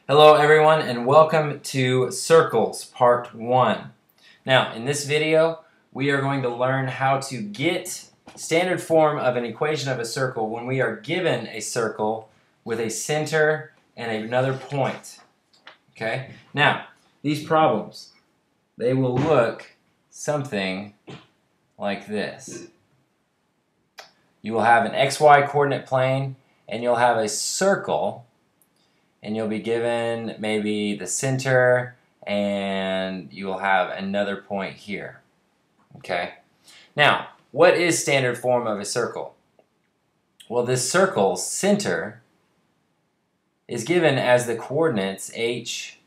Hello everyone and welcome to Circles Part 1. Now in this video we are going to learn how to get standard form of an equation of a circle when we are given a circle with a center and another point. Okay? Now these problems, they will look something like this. You will have an XY coordinate plane and you'll have a circle. And you'll be given maybe the center and you will have another point here. Okay? Now, what is standard form of a circle? Well, this circle's center is given as the coordinates h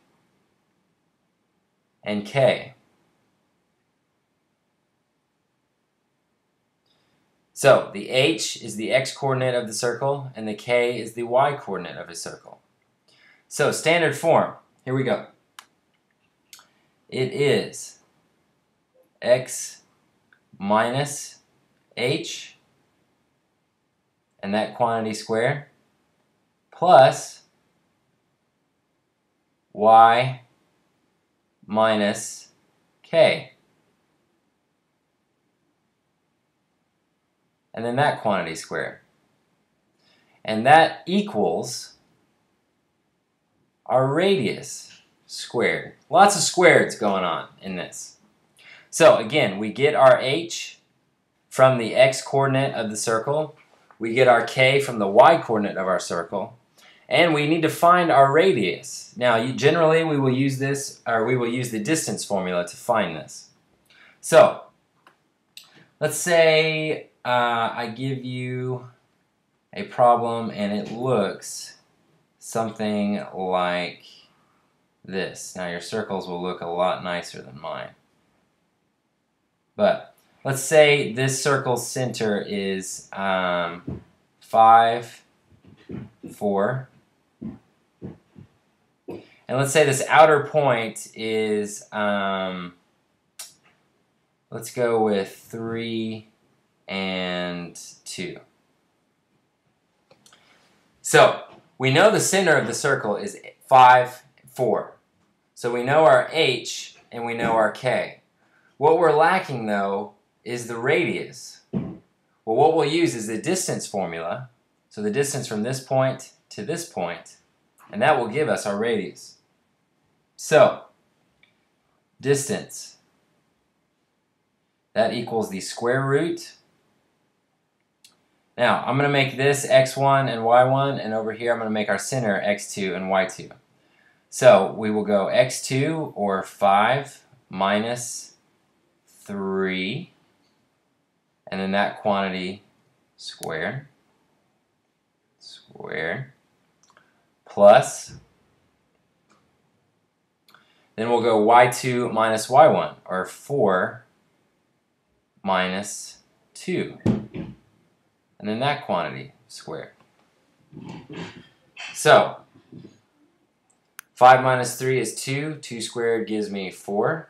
and k. So, the h is the x coordinate of the circle and the k is the y coordinate of a circle. So, standard form, here we go. It is x minus h, and that quantity squared, plus y minus k. And then that quantity squared. And that equals our radius squared. Lots of squareds going on in this. So again, we get our h from the x coordinate of the circle. We get our k from the y coordinate of our circle. And we need to find our radius. Now, generally we will use this, or we will use the distance formula to find this. So, let's say I give you a problem and it looks something like this. Now your circles will look a lot nicer than mine. But let's say this circle's center is 5, 4. And let's say this outer point is, let's go with 3 and 2. So, we know the center of the circle is 5, 4. So we know our h and we know our k. What we're lacking though is the radius. Well, what we'll use is the distance formula. So the distance from this point to this point, and that will give us our radius. So, distance, that equals the square root. Now, I'm going to make this x1 and y1, and over here I'm going to make our center x2 and y2. So, we will go x2, or 5, minus 3, and then that quantity squared, plus, then we'll go y2 minus y1, or 4 minus 2. And then that quantity squared. So, 5 minus 3 is 2. 2 squared gives me 4.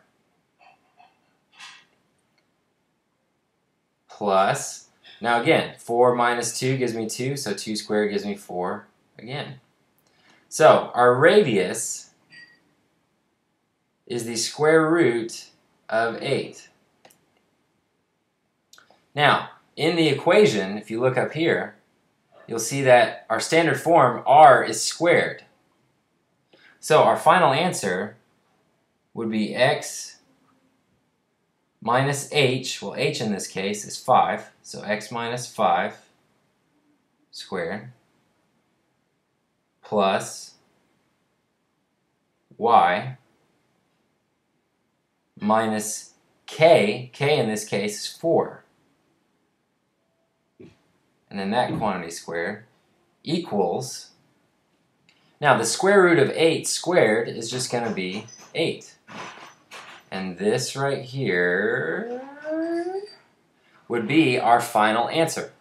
Plus, now again, 4 minus 2 gives me 2, so 2 squared gives me 4 again. So, our radius is the square root of 8. Now, in the equation, if you look up here, you'll see that our standard form, r, is squared. So our final answer would be x minus h, well h in this case is 5, so x minus 5 squared, plus y minus k in this case is 4. And then that quantity squared equals, now the square root of 8 squared is just going to be 8. And this right here would be our final answer.